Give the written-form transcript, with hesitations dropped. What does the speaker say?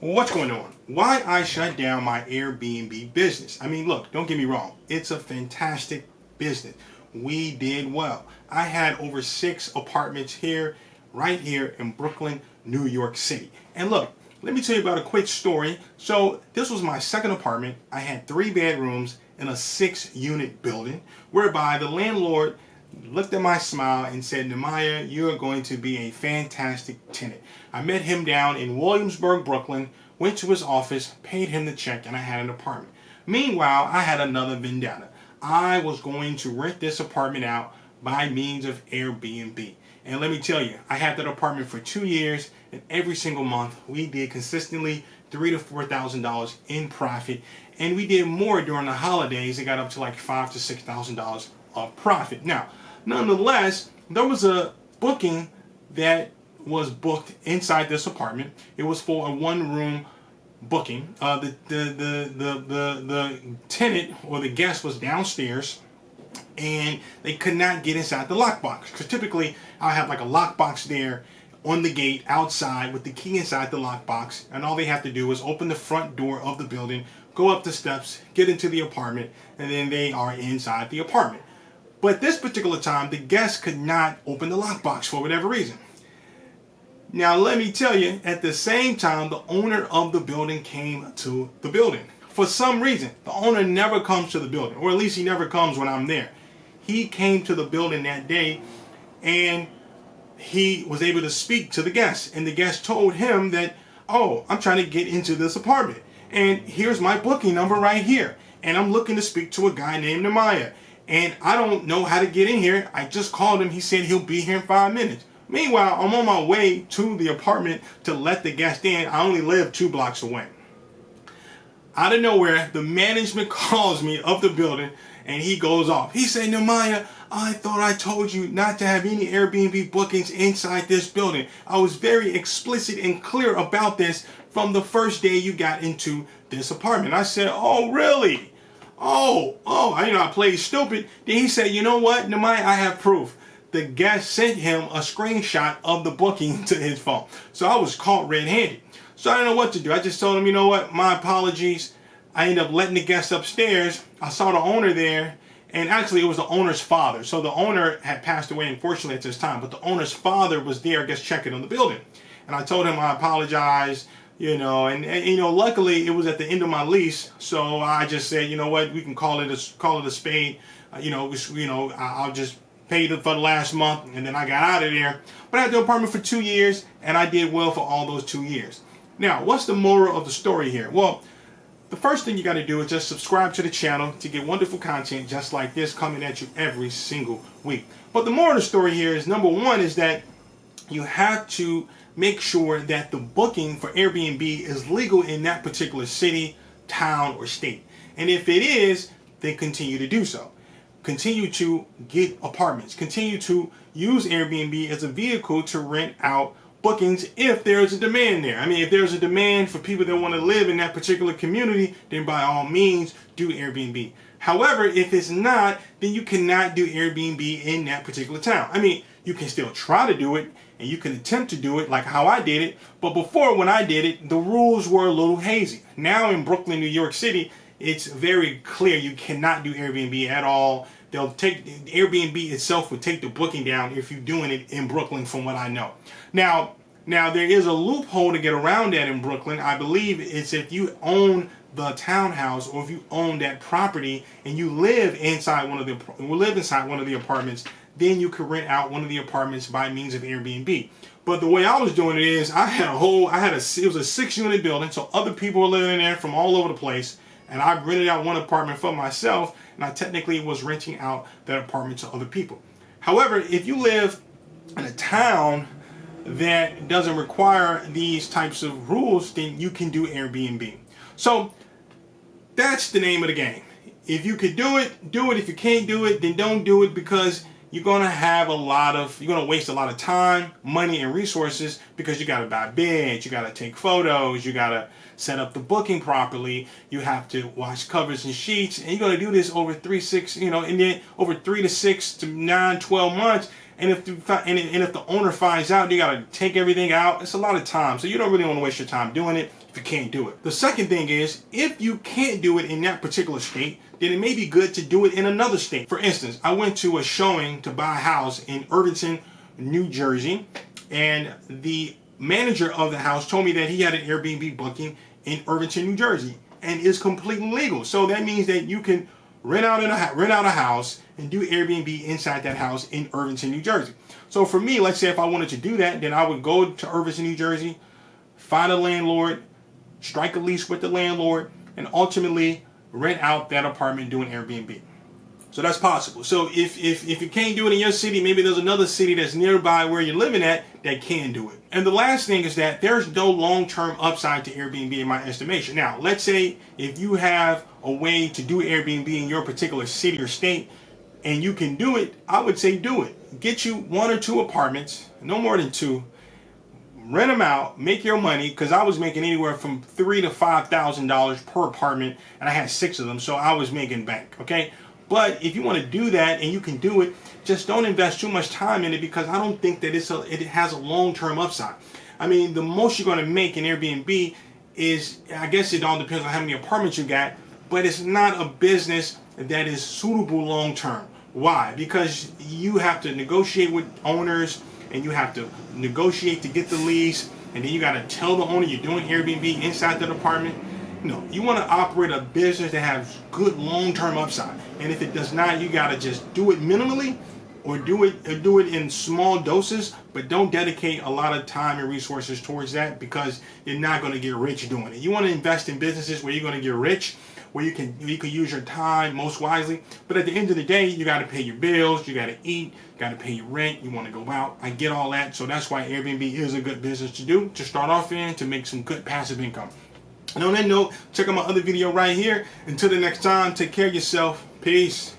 What's going on? Why I shut down my Airbnb business? I mean, look, don't get me wrong. It's a fantastic business. We did well. I had over 6 apartments here, right here in Brooklyn, New York City. And look, let me tell you about a quick story. So this was my second apartment. I had 3 bedrooms in a 6-unit building, whereby the landlord looked at my smile and said, "Nehemiah, you are going to be a fantastic tenant." I met him down in Williamsburg, Brooklyn, went to his office, paid him the check, and I had an apartment. Meanwhile, I had another vendetta. I was going to rent this apartment out by means of Airbnb. And let me tell you, I had that apartment for 2 years, and every single month we did consistently $3,000 to $4,000 in profit, and we did more during the holidays. It got up to like $5,000 to $6,000 of profit. Now, nonetheless, there was a booking that was booked inside this apartment. It was for a 1-room booking. The tenant or the guest was downstairs, and they could not get inside the lockbox. Because typically, I have like a lockbox there on the gate outside with the key inside the lockbox, and all they have to do is open the front door of the building, go up the steps, get into the apartment, and then they are inside the apartment. But this particular time, the guest could not open the lockbox for whatever reason. Now, let me tell you, at the same time, the owner of the building came to the building. For some reason, the owner never comes to the building, or at least he never comes when I'm there. He came to the building that day, and he was able to speak to the guest. And the guest told him that, "Oh, I'm trying to get into this apartment, and here's my booking number right here. And I'm looking to speak to a guy named Nehemiah. And I don't know how to get in here. I just called him. He said he'll be here in 5 minutes." Meanwhile, I'm on my way to the apartment to let the guest in. I only live 2 blocks away. Out of nowhere, the management calls me of the building, and he goes off. He said, "Nehemiah, I thought I told you not to have any Airbnb bookings inside this building. I was very explicit and clear about this from the first day you got into this apartment." I said, "Oh, really? I played stupid." Then he said, "You know what, Nehemiah, I have proof." The guest sent him a screenshot of the booking to his phone. So I was caught red-handed. So I didn't know what to do. I just told him, "You know what, my apologies." I ended up letting the guest upstairs. I saw the owner there, and actually it was the owner's father. So the owner had passed away, unfortunately, at this time, but the owner's father was there, I guess, checking on the building. And I told him I apologize, and luckily it was at the end of my lease, so I just said, "You know what, we can call it a spade. I'll just pay for the last month," and then I got out of there. But I had the apartment for 2 years, and I did well for all those 2 years. Now, what's the moral of the story here? Well, the first thing you got to do is just subscribe to the channel to get wonderful content just like this coming at you every single week. But the moral of the story here is, number one, is that you have to make sure that the booking for Airbnb is legal in that particular city, town, or state. And if it is, then continue to do so. Continue to get apartments. Continue to use Airbnb as a vehicle to rent out bookings if there's a demand there. I mean, if there's a demand for people that want to live in that particular community, then by all means, do Airbnb. However, if it's not, then you cannot do Airbnb in that particular town. I mean, you can still try to do it, and you can attempt to do it like how I did it, but before, when I did it, the rules were a little hazy. Now in Brooklyn, New York City, it's very clear you cannot do Airbnb at all. They'll take Airbnb itself would take the booking down if you're doing it in Brooklyn, from what I know. Now there is a loophole to get around that in Brooklyn. I believe it's if you own the townhouse, or if you own that property and you live inside one of the apartments, then you could rent out one of the apartments by means of Airbnb. But the way I was doing it is, it was a 6-unit building, so other people were living in there from all over the place. And I rented out one apartment for myself, and I technically was renting out that apartment to other people. However, if you live in a town that doesn't require these types of rules, then you can do Airbnb. So that's the name of the game. If you could do it, do it. If you can't do it, then don't do it, because you're going to waste a lot of time, money, and resources, because you got to buy beds, you got to take photos, you got to set up the booking properly, you have to wash covers and sheets, and you're going to do this over 3 to 6 to 9, 12 months. And if the owner finds out, you got to take everything out. It's a lot of time, so you don't really want to waste your time doing it. if you can't do it. The second thing is, if you can't do it in that particular state, then it may be good to do it in another state. For instance, I went to a showing to buy a house in Irvington, New Jersey, and the manager of the house told me that he had an Airbnb booking in Irvington, New Jersey, and it's completely legal. So that means that you can rent out a house and do Airbnb inside that house in Irvington, New Jersey. So for me, let's say if I wanted to do that, then I would go to Irvington, New Jersey, find a landlord, strike a lease with the landlord, and ultimately rent out that apartment doing Airbnb. So that's possible. So if you can't do it in your city, maybe there's another city that's nearby where you're living at that can do it. And the last thing is that there's no long-term upside to Airbnb in my estimation. Now, let's say if you have a way to do Airbnb in your particular city or state and you can do it, I would say do it. Get you 1 or 2 apartments, no more than 2. Rent them out, make your money, because I was making anywhere from $3,000 to $5,000 per apartment, and I had 6 of them, so I was making bank, okay? But if you want to do that and you can do it, just don't invest too much time in it, because I don't think that it has a long-term upside. I mean, the most you're going to make in Airbnb is, I guess it all depends on how many apartments you got, but it's not a business that is suitable long-term. Why? Because you have to negotiate with owners, and you have to negotiate to get the lease, and then you got to tell the owner you're doing Airbnb inside that apartment. No, you want to operate a business that has good long-term upside, and if it does not, you got to just do it minimally, or do it in small doses, but don't dedicate a lot of time and resources towards that, because you're not going to get rich doing it. You want to invest in businesses where you're going to get rich, where you can use your time most wisely. But at the end of the day, you got to pay your bills, you got to eat, you got to pay your rent, you want to go out. I get all that, so that's why Airbnb is a good business to do, to start off in, to make some good passive income. And on that note, check out my other video right here. Until the next time, take care of yourself. Peace.